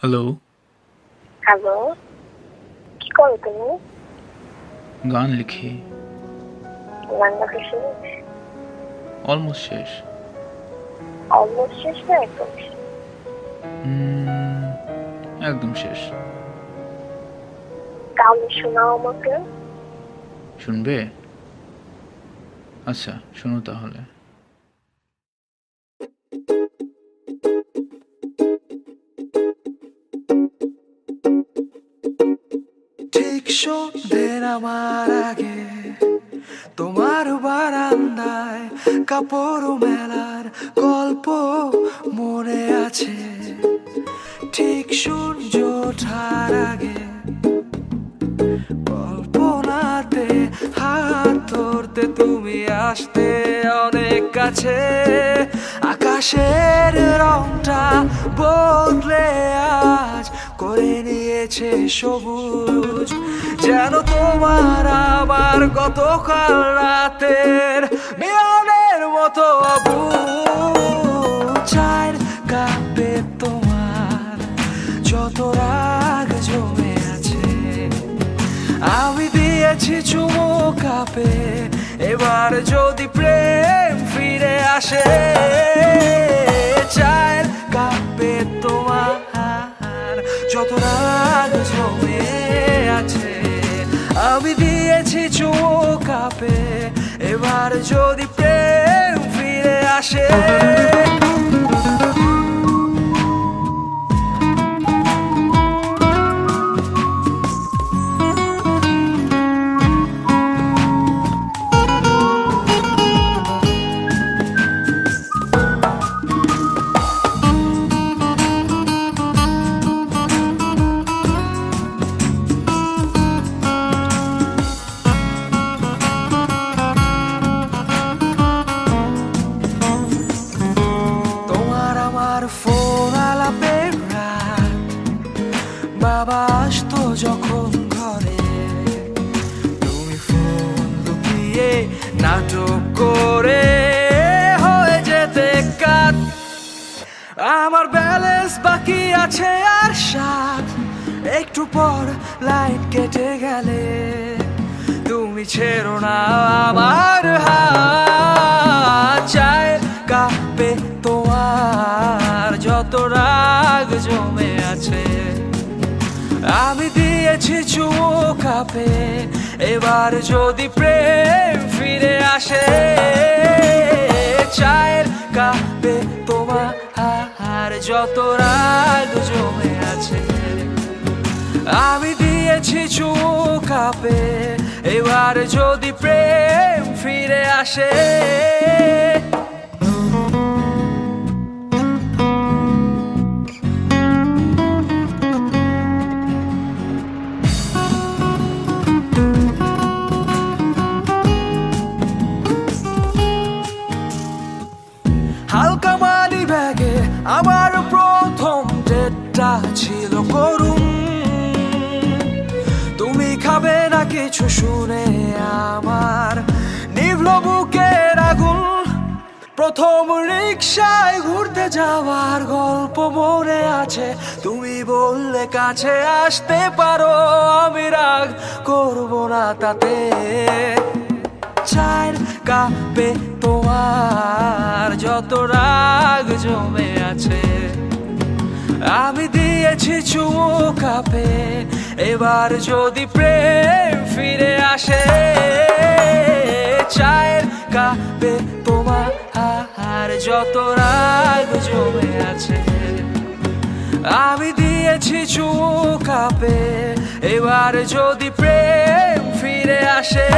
Hello. Hello, কি করো তুমি? গান লিখি। গান লেখা শেষ? অলমোস্ট শেষ। অলমোস্ট শেষ না একদম শেষ? উম, একদম শেষ। তাহলে শোনাও আমাকে। শুনবে? আচ্ছা, শোনো তাহলে। ঠিক সন্ধ্যের আমার আগে তোমার বারান্দায় কাপড় মেলার গল্প মনে আছে। ঠিক সূর্য ওঠার আগে কল্পনাতে হাত ধরতে তুমি আসতে অনেক কাছে। আকাশের রংটা বদলে আজ করে নিয়েছে সবুজ, যেন তোমার আবার গতকাল রাতের মিলনের মতো চায়ের কাপে তোমার যত রাগ জমে আছে আমি দিয়েছি চুমু কাপে। এবার যদি প্রেম ফিরে আসে চায়ের কাপে তোমার যত রাগ জমে আছে আমি দিয়েছি চুমু কাপে। এবার যদি প্রেম ফিরে আসে ফোন আলাপের রাত, বাবা আসতো যখন ঘরে তুমি ফোন লুকিয়ে নাটক করে হয়ে যেতে কাট। আমার ব্যালেন্স বাকি আছে আর 7, একটু পর লাইট কেটে গেলে তুমি ছেড়ো না আমার হাত। চায়ের কাপে তোমার যত রাগ জমে আছে আমি দিয়েছি চুমু কাপে। এবার যদি প্রেম ফিরে আসে চায়ের কাপে তোমার যত রাগ জমে আছে আমি দিয়েছি চুমু কাপে। এবার যদি প্রেম ফিরে আসে হালকা মানি ব্যাগে আমার প্রথম ডেটটা ছিল করুণ। তুমি খাবে না কিছু শুনে আমার নিভল বুকের আগুন। প্রথম রিকশায় ঘুরতে যাওয়ার গল্প মনে আছে, তুমি বললে কাছে আসতে পারো, আমি রাগ করবো না তাতে। চায়ের কাপে তোমার যত রাগ জমে আছে আমি দিয়েছি চুমু কাপে। এবার যদি প্রেম ফিরে আসে চায়ের কাপে তোমার যত রাগ জমে আছে আমি দিয়েছি চুমু কাপে। এবার যদি প্রেম ফিরে আসে